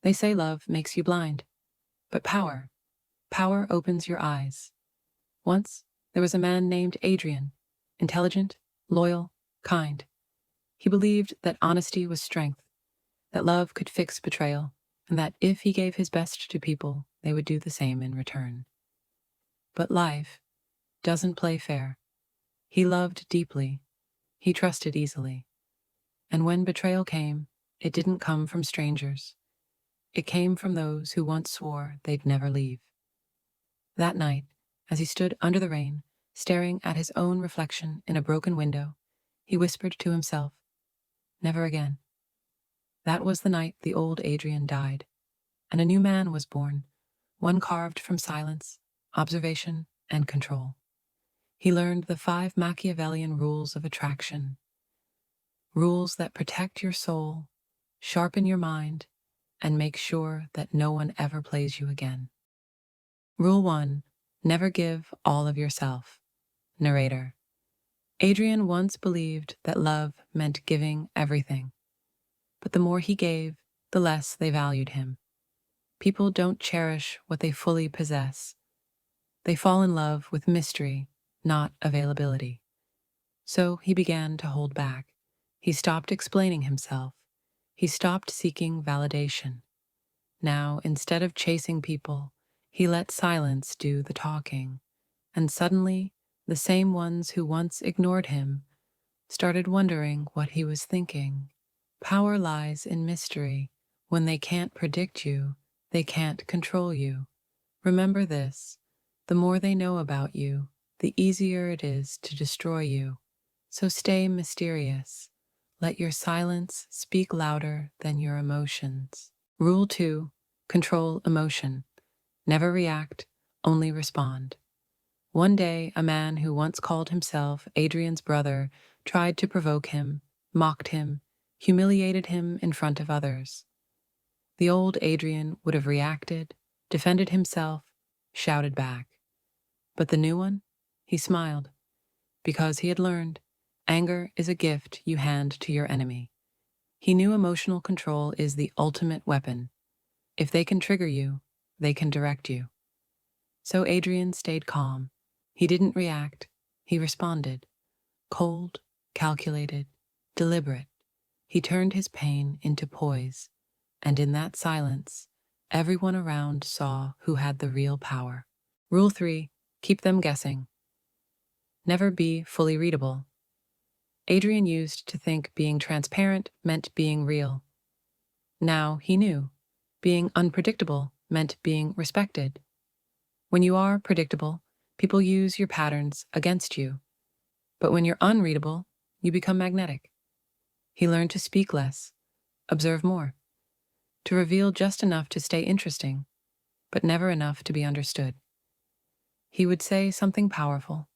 They say love makes you blind, but power opens your eyes. Once, there was a man named Adrian, intelligent, loyal, kind. He believed that honesty was strength, that love could fix betrayal, and that if he gave his best to people, they would do the same in return. But life doesn't play fair. He loved deeply, he trusted easily, and when betrayal came, it didn't come from strangers. It came from those who once swore they'd never leave. That night, as he stood under the rain, staring at his own reflection in a broken window, he whispered to himself, "Never again." That was the night the old Adrian died, and a new man was born, one carved from silence, observation, and control. He learned the 5 Machiavellian rules of attraction, rules that protect your soul, sharpen your mind, and make sure that no one ever plays you again. Rule 1. Never give all of yourself. Narrator. Adrian once believed that love meant giving everything, but the more he gave, the less they valued him. People don't cherish what they fully possess. They fall in love with mystery, not availability. So he began to hold back. He stopped explaining himself. He stopped seeking validation. Now, instead of chasing people, he let silence do the talking. And suddenly, the same ones who once ignored him started wondering what he was thinking. Power lies in mystery. When they can't predict you, they can't control you. Remember this: the more they know about you, the easier it is to destroy you. So stay mysterious. Let your silence speak louder than your emotions. Rule 2. Control emotion. Never react, only respond. One day, a man who once called himself Adrian's brother tried to provoke him, mocked him, humiliated him in front of others. The old Adrian would have reacted, defended himself, shouted back. But the new one? He smiled, because he had learned anger is a gift you hand to your enemy. He knew emotional control is the ultimate weapon. If they can trigger you, they can direct you. So Adrian stayed calm. He didn't react, he responded. Cold, calculated, deliberate. He turned his pain into poise, and in that silence, everyone around saw who had the real power. Rule 3. Keep them guessing. Never be fully readable. Adrian used to think being transparent meant being real. Now he knew being unpredictable meant being respected. When you are predictable, people use your patterns against you. But when you're unreadable, you become magnetic. He learned to speak less, observe more, to reveal just enough to stay interesting, but never enough to be understood. He would say something powerful,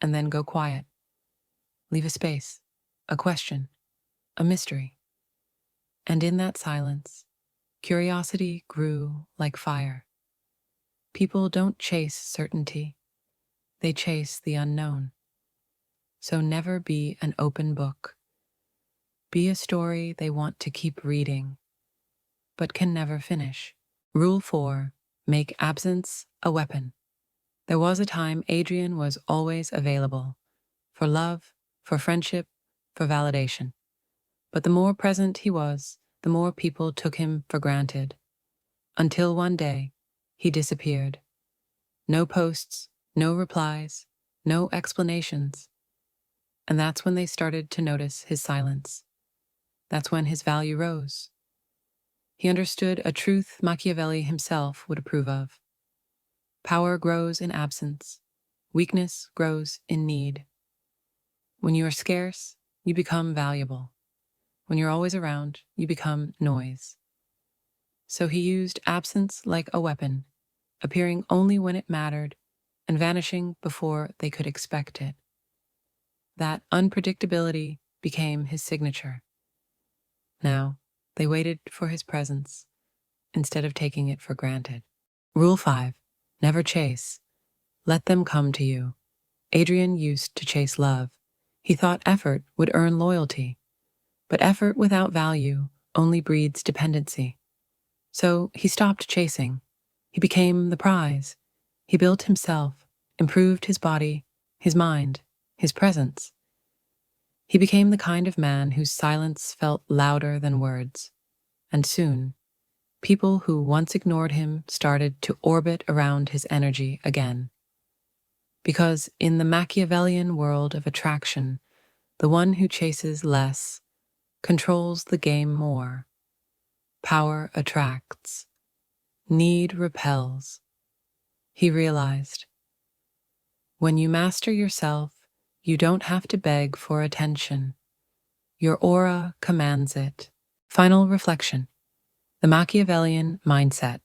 and then go quiet. Leave a space, a question, a mystery. And in that silence, curiosity grew like fire. People don't chase certainty, they chase the unknown. So never be an open book. Be a story they want to keep reading, but can never finish. Rule 4. Make absence a weapon. There was a time Adrian was always available, for love, for friendship, for validation. But the more present he was, the more people took him for granted. Until one day, he disappeared. No posts, no replies, no explanations. And that's when they started to notice his silence. That's when his value rose. He understood a truth Machiavelli himself would approve of. Power grows in absence. Weakness grows in need. When you are scarce, you become valuable. When you're always around, you become noise. So he used absence like a weapon, appearing only when it mattered and vanishing before they could expect it. That unpredictability became his signature. Now, they waited for his presence instead of taking it for granted. Rule 5. Never chase. Let them come to you. Adrian used to chase love. He thought effort would earn loyalty. But effort without value only breeds dependency. So he stopped chasing. He became the prize. He built himself, improved his body, his mind, his presence. He became the kind of man whose silence felt louder than words. And soon, people who once ignored him started to orbit around his energy again. Because in the Machiavellian world of attraction, the one who chases less controls the game more. Power attracts. Need repels. He realized, when you master yourself, you don't have to beg for attention. Your aura commands it. Final reflection. The Machiavellian mindset.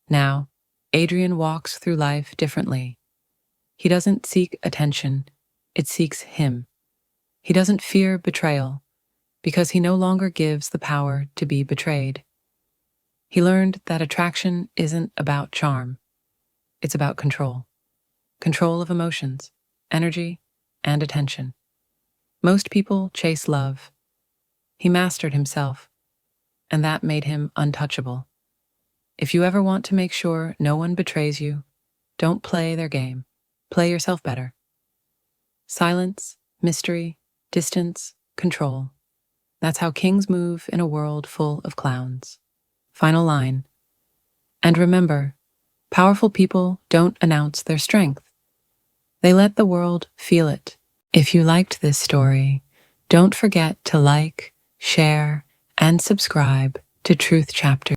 Now, Adrian walks through life differently. He doesn't seek attention, it seeks him. He doesn't fear betrayal, because he no longer gives the power to be betrayed. He learned that attraction isn't about charm, it's about control. Control of emotions, energy, and attention. Most people chase love. He mastered himself, and that made him untouchable. If you ever want to make sure no one betrays you, don't play their game. Play yourself better. Silence, mystery, distance, control. That's how kings move in a world full of clowns. Final line. And remember, powerful people don't announce their strength. They let the world feel it. If you liked this story, don't forget to like, share, and subscribe to Truth Chapter.